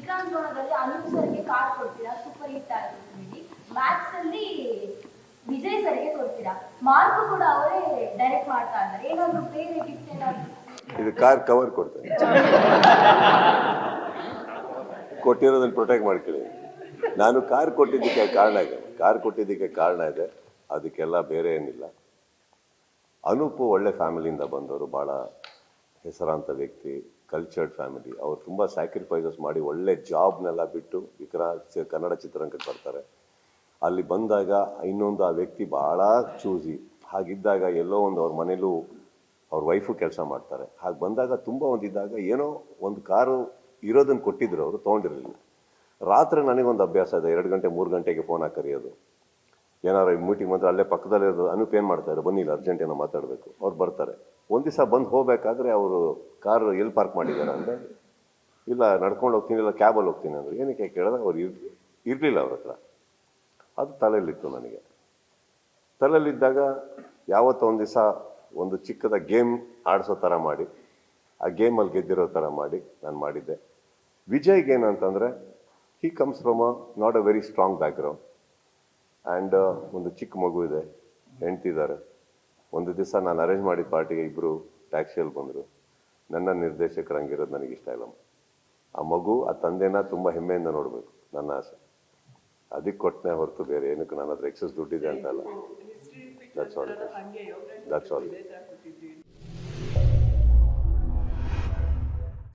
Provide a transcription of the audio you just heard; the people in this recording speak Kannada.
ವಿಕ್ರಾಂತ್ ರೋಣದಲ್ಲಿ ಅನೂಪ್ ಸರ್ಗೆ ಕಾರ್ ಕೊಡ್ತೀರಾ, ಸೂಪರ್ ಹಿಟ್ ಆಗಿದೆ ಹೇಳಿ. ಮ್ಯಾಥ್ಸ್ ಅಲ್ಲಿ ವಿಜಯ್ ಸರ್ಗೆ ಕೊಡ್ತೀರಾ, ಮಾರ್ಕ್ ಕೂಡ ಅವರೇ ಡೈರೆಕ್ಟ್ ಮಾಡ್ತಾ ಇದ್ದಾರೆ. ಏನಾದ್ರು ಬೇರೆ ಗಿಫ್ಟ್ ಏನಾದ್ರು? ಇದು ಕಾರ್ ಕವರ್ ಕೊಡ್ತಾರೆ, ಕೊಟ್ಟಿರೋದನ್ನ ಪ್ರೊಟೆಕ್ಟ್ ಮಾಡ್ಕೊಳ್ಳಿ. ನಾನು ಕಾರ್ ಕೊಟ್ಟಿದ್ದಕ್ಕೆ ಕಾರಣ ಇದೆ, ಅದಕ್ಕೆಲ್ಲ ಬೇರೆ ಏನಿಲ್ಲ. ಅನೂಪು ಒಳ್ಳೆ ಫ್ಯಾಮಿಲಿಯಿಂದ ಬಂದವರು, ಭಾಳ ಹೆಸರಾಂತ ವ್ಯಕ್ತಿ, ಕಲ್ಚರ್ಡ್ ಫ್ಯಾಮಿಲಿ. ಅವ್ರು ತುಂಬ ಸ್ಯಾಕ್ರಿಫೈಸಸ್ ಮಾಡಿ ಒಳ್ಳೆ ಜಾಬ್ನೆಲ್ಲ ಬಿಟ್ಟು ಕನ್ನಡ ಚಿತ್ರರಂಗಕ್ಕೆ ಬರ್ತಾರೆ. ಅಲ್ಲಿ ಬಂದಾಗ ಇನ್ನೊಂದು ಆ ವ್ಯಕ್ತಿ ಭಾಳ ಚೂಸಿ. ಹಾಗಿದ್ದಾಗ ಎಲ್ಲೋ ಒಂದು ಅವ್ರ ಮನೇಲೂ ಅವ್ರ ವೈಫು ಕೆಲಸ ಮಾಡ್ತಾರೆ. ಹಾಗೆ ಬಂದಾಗ ತುಂಬ ಒಂದಿದ್ದಾಗ ಏನೋ ಒಂದು ಕಾರು ಇರೋದನ್ನು ಕೊಟ್ಟಿದ್ರು, ಅವರು ತೊಗೊಂಡಿರಲಿಲ್ಲ. ರಾತ್ರಿ ನನಗೊಂದು ಅಭ್ಯಾಸ ಇದೆ, 2 ಗಂಟೆ 3 ಗಂಟೆಗೆ ಫೋನ್ ಹಾಕಿ ಕರೆಯೋದು. ಏನಾರು ಮೀಟಿಂಗ್ ಬಂದರೆ ಅಲ್ಲೇ ಪಕ್ಕದಲ್ಲೇ ಇರೋದು, ಅನೂಪ್ ಏನು ಮಾಡ್ತಾರೆ, ಬನ್ನಿಲ್ಲ ಅರ್ಜೆಂಟ್ ಏನೋ ಮಾತಾಡಬೇಕು. ಅವ್ರು ಬರ್ತಾರೆ. ಒಂದು ದಿವಸ ಬಂದು ಹೋಗಬೇಕಾದ್ರೆ ಅವರು ಕಾರು ಎಲ್ಲಿ ಪಾರ್ಕ್ ಮಾಡಿದ್ದಾರೆ ಅಂದರೆ, ಇಲ್ಲ ನಡ್ಕೊಂಡು ಹೋಗ್ತೀನಿ, ಇಲ್ಲ ಕ್ಯಾಬಲ್ಲಿ ಹೋಗ್ತೀನಿ ಅಂದರೆ. ಏನಕ್ಕೆ ಕೇಳಿದಾಗ ಅವ್ರು ಇರಲಿಲ್ಲ ಅವ್ರ ಹತ್ರ. ಅದು ತಲೆಯಲ್ಲಿತ್ತು ನನಗೆ. ತಲೆಯಲ್ಲಿದ್ದಾಗ ಯಾವತ್ತೋ ಒಂದು ದಿವಸ ಒಂದು ಚಿಕ್ಕದ ಗೇಮ್ ಆಡಿಸೋ ಥರ ಮಾಡಿ, ಆ ಗೇಮಲ್ಲಿ ಗೆದ್ದಿರೋ ಥರ ಮಾಡಿ ನಾನು ಮಾಡಿದ್ದೆ. ವಿಜಯ್ಗೆ ಏನಂತಂದರೆ, he comes from not a very strong background and ಒಂದು ಚಿಕ್ಕ ಮಗು ಇದೆ, ಹೆಂಡ್ತಿದ್ದಾರೆ. ಒಂದು ದಿವಸ ನಾನು ಅರೇಂಜ್ ಮಾಡಿದ ಪಾರ್ಟಿಗೆ ಇಬ್ಬರು ಟ್ಯಾಕ್ಸಿಯಲ್ಲಿ ಬಂದರು. ನನ್ನ ನಿರ್ದೇಶಕರು ಹಂಗಿರೋದು ನನಗಿಷ್ಟ ಇಲ್ಲ. ಆ ಮಗು ಆ ತಂದೆನ ತುಂಬ ಹೆಮ್ಮೆಯಿಂದ ನೋಡಬೇಕು, ನನ್ನ ಆಸೆ. ಅದಕ್ಕೆ ಕೊಟ್ಟನೆ ಹೊರತು ಬೇರೆ ಏನಕ್ಕೆ ನನ್ನ ಹತ್ರ ಎಕ್ಸಸ್ ದುಡ್ಡಿದೆ ಅಂತ ಅಲ್ಲ. That's all.